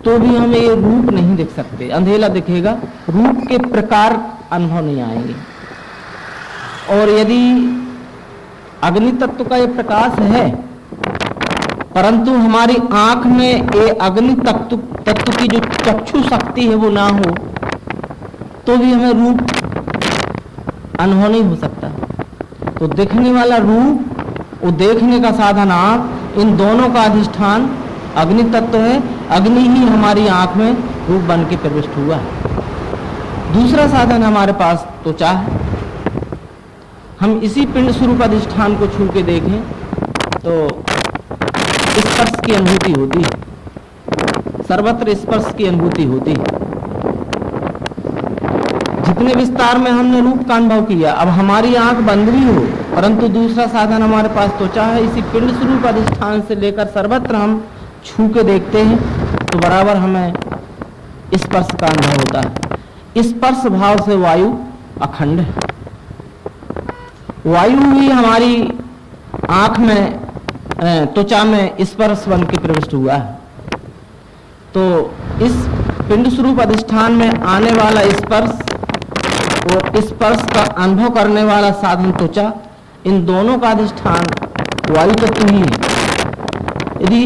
तो भी हमें ये रूप नहीं दिख सकते, अंधेला दिखेगा, रूप के प्रकार अनुभव नहीं आएंगे। और यदि अग्नि तत्व का ये प्रकाश है परंतु हमारी आंख में ये अग्नि तत्व की जो चक्षु शक्ति है वो ना हो तो भी हमें रूप अनुभव नहीं हो सकता। तो दिखने वाला रूप और देखने का साधन आंख, इन दोनों का अधिष्ठान अग्नि तत्व है। अग्नि ही हमारी आंख में रूप बन के प्रविष्ट हुआ है। दूसरा साधन हमारे पास त्वचा है। हम इसी पिंड स्वरूप अधिष्ठान को छू के देखें तो स्पर्श की अनुभूति होती है, सर्वत्र स्पर्श की अनुभूति होती है। जितने विस्तार में हमने रूप का अनुभव किया, अब हमारी आंख बंद भी हो परंतु दूसरा साधन हमारे पास त्वचा है। इसी पिंड स्वरूप अधिष्ठान से लेकर सर्वत्र हम छू के देखते हैं तो बराबर हमें स्पर्श का अनुभव होता है। स्पर्श भाव से वायु अखंड है। वायु ही हमारी आंख में त्वचा में स्पर्श बन के प्रविष्ट हुआ है। तो इस पिंड स्वरूप अधिष्ठान में आने वाला स्पर्श और स्पर्श का अनुभव करने वाला साधन त्वचा, इन दोनों का अधिष्ठान वायु तत्व ही है। यदि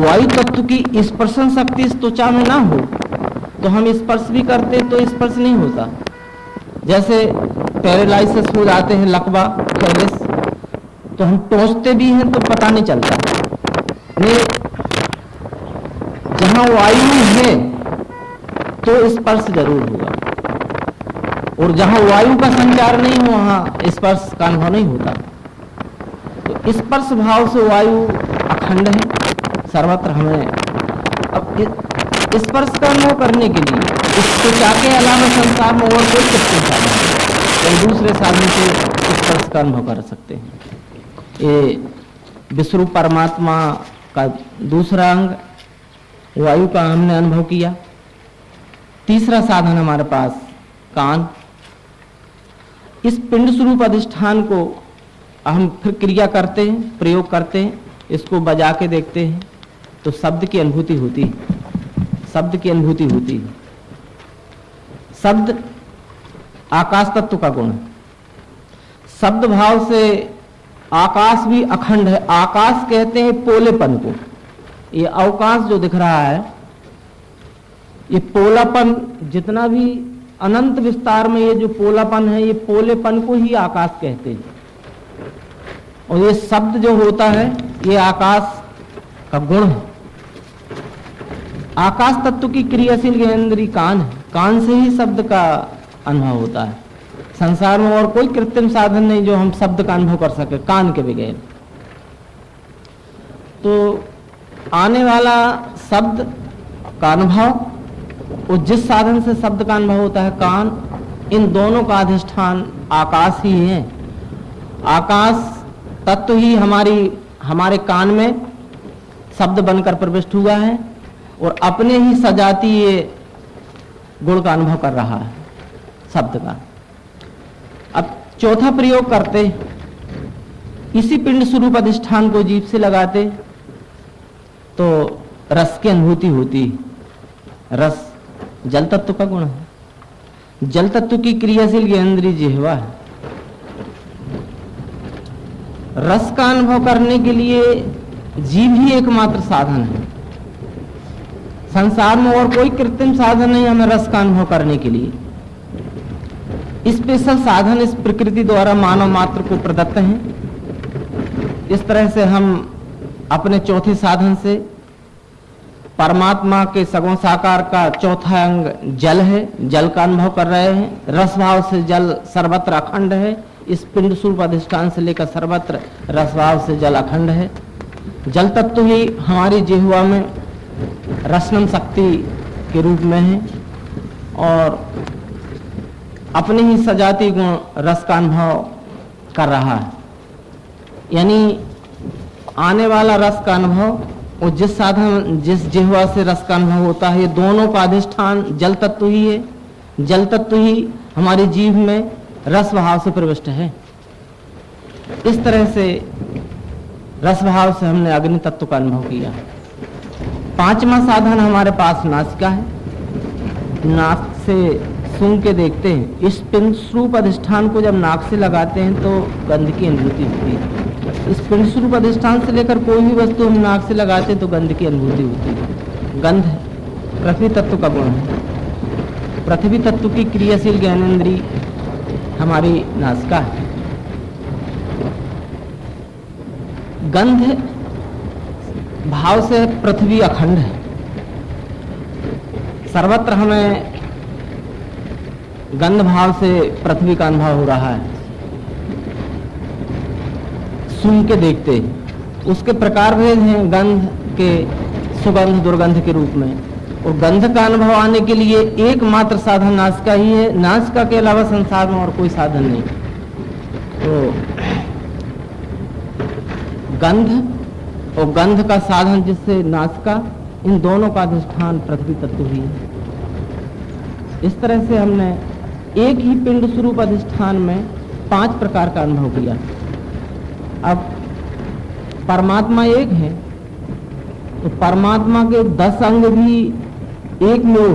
वायु तत्व की स्पर्शन शक्ति इस त्वचा में ना हो तो हम स्पर्श भी करते तो स्पर्श नहीं होता। जैसे पैरालाइसिस हो जाते हैं, लकवा पैरालिस, तो हम टोचते भी हैं तो पता नहीं चलता। नहीं, जहां वायु है तो स्पर्श जरूर होगा और जहां वायु का संचार नहीं हो वहां स्पर्श का अनुभव नहीं होता। तो स्पर्श भाव से वायु अखंड है, सर्वत्र हमें। अब स्पर्श का अनुभव करने के लिए इस त्वचा के अलावा संसार में और कोई कृत्रिम साधन नहीं, या दूसरे साधन से स्पर्श का अनुभव कर सकते हैं। ये विश्वरूप परमात्मा का दूसरा अंग वायु का हमने अनुभव किया। तीसरा साधन हमारे पास कान। इस पिंड स्वरूप अधिष्ठान को हम फिर क्रिया करते हैं, प्रयोग करते हैं, इसको बजा के देखते हैं तो शब्द की अनुभूति होती है। शब्द की अनुभूति होती है। शब्द आकाश तत्व का गुण है। शब्द भाव से आकाश भी अखंड है। आकाश कहते हैं पोलेपन को। ये अवकाश जो दिख रहा है, ये पोलापन, जितना भी अनंत विस्तार में ये जो पोलापन है, ये पोलेपन को ही आकाश कहते हैं। और ये शब्द जो होता है ये आकाश का गुण है। आकाश तत्व की क्रियाशील ज्ञानेंद्रिय कान है। कान से ही शब्द का अनुभव होता है। संसार में और कोई कृत्रिम साधन नहीं जो हम शब्द का अनुभव कर सके कान के बगैर। तो आने वाला शब्द का अनुभव और जिस साधन से शब्द का अनुभव होता है कान, इन दोनों का अधिष्ठान आकाश ही है। आकाश तत्व ही हमारे कान में शब्द बनकर प्रविष्ट हुआ है और अपने ही सजातीय गुण का अनुभव कर रहा है शब्द का। अब चौथा प्रयोग करते, इसी पिंड स्वरूप अधिष्ठान को जीभ से लगाते तो रस की अनुभूति होती। रस जल तत्व का गुण है। जल तत्व की क्रियाशील ज्ञानेंद्रिय जिह्वा है। रस का अनुभव करने के लिए जीभ ही एकमात्र साधन है। संसार में और कोई कृत्रिम साधन नहीं हमें रस का अनुभव करने के लिए। स्पेशल साधन इस प्रकृति द्वारा मानव मात्र को प्रदत्त हैं। इस तरह से हम अपने चौथे साधन से परमात्मा के सगुण साकार का चौथा अंग जल है, जल का अनुभव कर रहे हैं। रस भाव से जल सर्वत्र अखंड है। इस पिंड स्वरूप अधिष्ठान से लेकर सर्वत्र रस भाव से जल अखंड है। जल तत्व ही हमारी जिह्वा में रसनम शक्ति के रूप में है और अपने ही सजाती गुण रस का अनुभव कर रहा है। यानी आने वाला रस का अनुभव और जिस साधन जिस जिह्वा से रस का अनुभव होता है, ये दोनों का अधिष्ठान जल तत्व ही है। जल तत्व ही हमारी जीभ में रस भाव से प्रविष्ट है। इस तरह से रस भाव से हमने अग्नि तत्व का अनुभव किया। पांचवा साधन हमारे पास नासिका है। नाक से सूंघ के देखते हैं। इस पिंड स्वरूप अधिष्ठान को जब नाक से लगाते हैं तो गंध की अनुभूति होती है। इस पिंड स्वरूप अधिष्ठान से लेकर कोई भी वस्तु हम नाक से लगाते हैं तो गंध की अनुभूति होती है। गंध पृथ्वी तत्व का गुण है। पृथ्वी तत्व की क्रियाशील ज्ञानेंद्रिय हमारी नासिका है। गंध भाव से पृथ्वी अखंड है। सर्वत्र हमें गंध भाव से पृथ्वी का अनुभव हो रहा है। सूंघ के देखते उसके प्रकार भेद हैं गंध के, सुगंध दुर्गंध के रूप में। और गंध का अनुभव आने के लिए एकमात्र साधन नासिका ही है। नासिका के अलावा संसार में और कोई साधन नहीं। तो गंध और गंध का साधन जिससे नासिका, इन दोनों का अधिष्ठान पृथ्वी तत्व ही है। इस तरह से हमने एक ही पिंड स्वरूप अधिष्ठान में 5 प्रकार का अनुभव किया। अब परमात्मा एक है तो परमात्मा के 10 अंग भी एक में हो,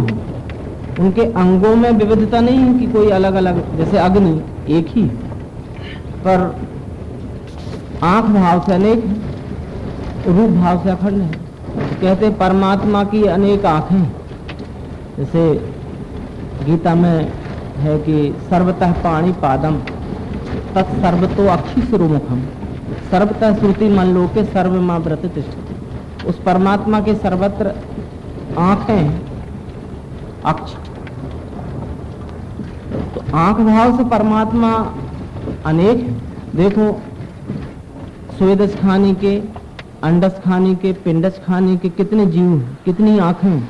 उनके अंगों में विविधता नहीं है कि कोई अलग अलग, जैसे अग्नि एक ही, पर आंख भाव से अनेक है, रूप भाव से अखंड है। तो कहते हैं परमात्मा की अनेक आंखें, जैसे गीता में है कि सर्वतः पाणि पादम तत्सर्वतो अक्षिसुरुमुखम सर्वतः श्रुति मन लोके सर्वमाव्रत तिष्ठति। उस परमात्मा के सर्वत्र आंखें, अक्ष। तो आंख भाव से परमात्मा अनेक है। देखो स्वेदस खानी के, अंडस खानी के, पिंडस खानी के कितने जीव हैं, कितनी आंखें हैं।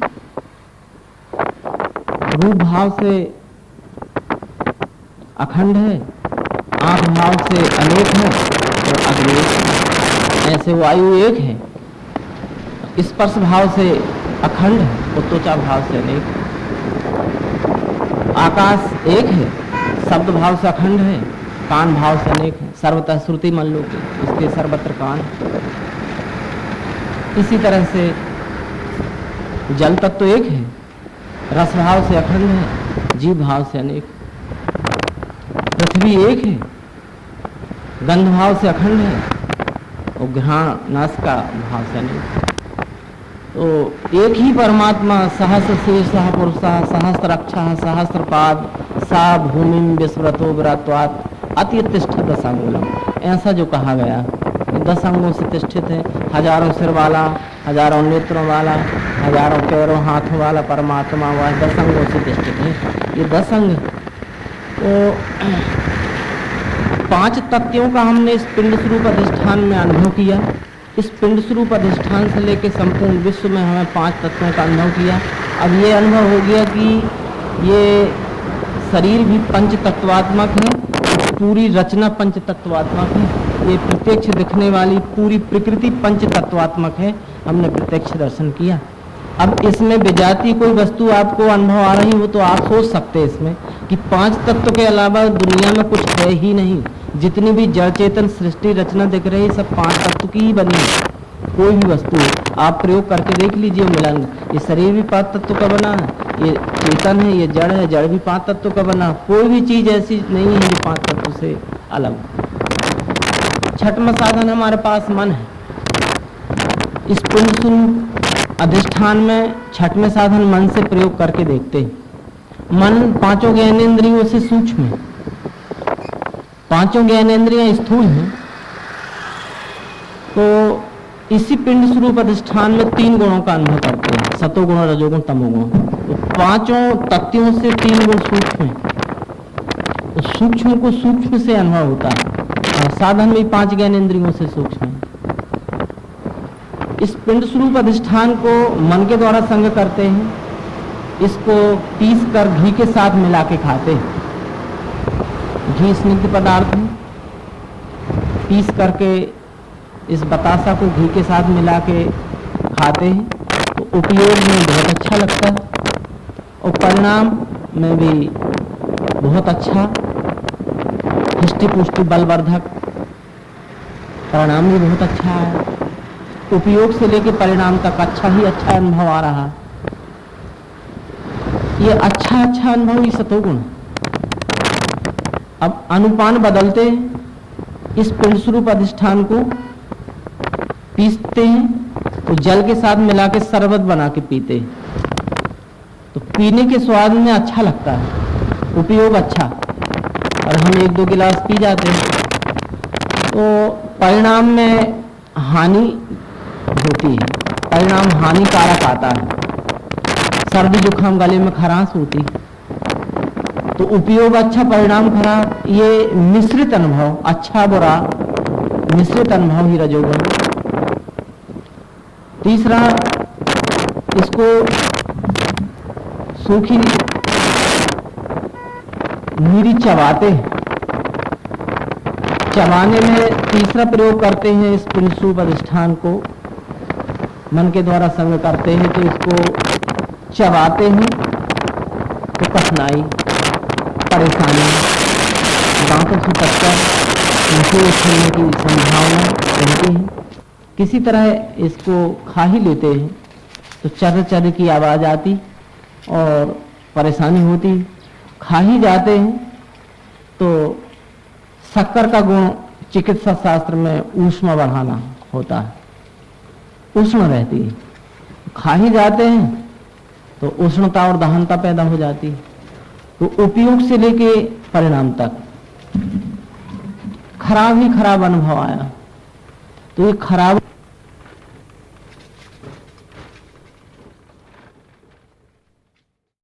रूप भाव से अखंड है, आंख भाव से अनेक है और अद्वैत। ऐसे वायु एक है, स्पर्श भाव से अखंड है और त्वचा भाव से अनेक है। आकाश एक है, शब्द भाव से अखंड है, कान भाव से अनेक है। सर्वतः श्रुति मन लोके, उसके सर्वत्र कान। इसी तरह से जल तत्व एक है, रस भाव से अखंड है, जीव भाव से अनेक। पृथ्वी एक है, गंध भाव से अखंड है और घ्राण नासिका भाव से अनेक। तो एक ही परमात्मा सहस्र शीर्षः पुरुषः सहस्रक्षः सहस्रपाद सा भूमिं विस्मृतो विराट्वात् अतिष्ठित दशांगुलम। ऐसा जो कहा गया, 10 अंगों से तिष्ठित है, हजारों सिर वाला, हजारों नेत्रों वाला, हजारों पैरों हाथों वाला परमात्मा वह 10 अंगों से तिष्ठित है। ये 10 अंग, तो 5 तत्वों का हमने इस पिंड स्वरूप अधिष्ठान में अनुभव किया। इस पिंड स्वरूप अधिष्ठान से लेकर संपूर्ण विश्व में हमें 5 तत्वों का अनुभव किया। अब ये अनुभव हो गया कि ये शरीर भी पंच तत्वात्मक है, पूरी रचना पंच तत्वात्मक है, ये प्रत्यक्ष दिखने वाली पूरी प्रकृति पंच तत्वात्मक है। हमने प्रत्यक्ष दर्शन किया। अब इसमें विजाती कोई वस्तु आपको अनुभव आ रही हो तो आप सोच सकते हैं इसमें कि 5 तत्व के अलावा दुनिया में कुछ है ही नहीं। जितनी भी जड़ चेतन सृष्टि रचना दिख रही है सब 5 तत्व की ही बनी है। कोई भी वस्तु आप प्रयोग करके देख लीजिए मिलन। ये शरीर भी 5 तत्व का बना है, ये चेतन है, ये जड़ है, जड़ भी 5 तत्व का बना। कोई भी चीज ऐसी नहीं है जो 5 तत्व से अलग। छठवां साधन हमारे पास मन है। इस पिंड स्वरूप अधिष्ठान में 6वें साधन मन से प्रयोग करके देखते हैं। मन 5 ज्ञानेंद्रियों से सूक्ष्म है, 5 ज्ञानेंद्रियां स्थूल हैं। तो इसी पिंड स्वरूप अधिष्ठान में 3 गुणों का अनुभव करते हैं, सतोगुण, रजोगुण, तमोगुण। तो 5 तत्वों से 3 गुण सूक्ष्म हैं। तो सूक्ष्म को सूक्ष्म से अनुभव होता है और साधन भी 5 ज्ञानेंद्रियों से सूक्ष्म है। इस पिंड स्वरूप अधिष्ठान को मन के द्वारा संग करते हैं। इसको पीस कर घी के साथ मिला के खाते हैं। घी स्निग्ध पदार्थ है, पीस करके इस बतासा को घी के साथ मिला के खाते हैं तो उपयोग में बहुत अच्छा लगता है और परिणाम में भी बहुत अच्छा, हिष्टि पुष्टि बलवर्धक परिणाम भी बहुत अच्छा है। उपयोग से लेकर परिणाम तक अच्छा ही अच्छा अनुभव आ रहा है। ये अच्छा अनुभव ही सतोगुण। अब अनुपान बदलते हैं, इस पिंड स्वरूप अधिष्ठान को पीसते हैं तो जल के साथ मिला के शरबत बना के पीते हैं तो पीने के स्वाद में अच्छा लगता है, उपयोग अच्छा, और हम 1-2 गिलास पी जाते हैं तो परिणाम में हानि होती है, परिणाम हानिकारक आता है। सर्दी जुकाम, गले में खराश होती, तो उपयोग अच्छा, परिणाम खराब। ये मिश्रित अनुभव, अच्छा बुरा मिश्रित अनुभव ही रजोगुण। तीसरा, इसको सूखी नीरी चबाते, चबाने में तीसरा प्रयोग करते हैं इस पुरुषरूप अधिष्ठान को, मन के द्वारा संग करते हैं तो इसको चबाते हैं तो कठिनाई, परेशानी, दांतों से टक्कर, नीचे उछलने की संभावना रहती है। किसी तरह इसको खा ही लेते हैं तो चर चर की आवाज आती और परेशानी होती। खा ही जाते हैं तो शक्कर का गुण चिकित्सा शास्त्र में ऊष्मा बढ़ाना होता है, उष्ण रहती है। खा ही जाते हैं तो उष्णता और दहनता पैदा हो जाती है। तो उपयोग से लेके परिणाम तक खराब ही खराब अनुभव आया। तो ये खराब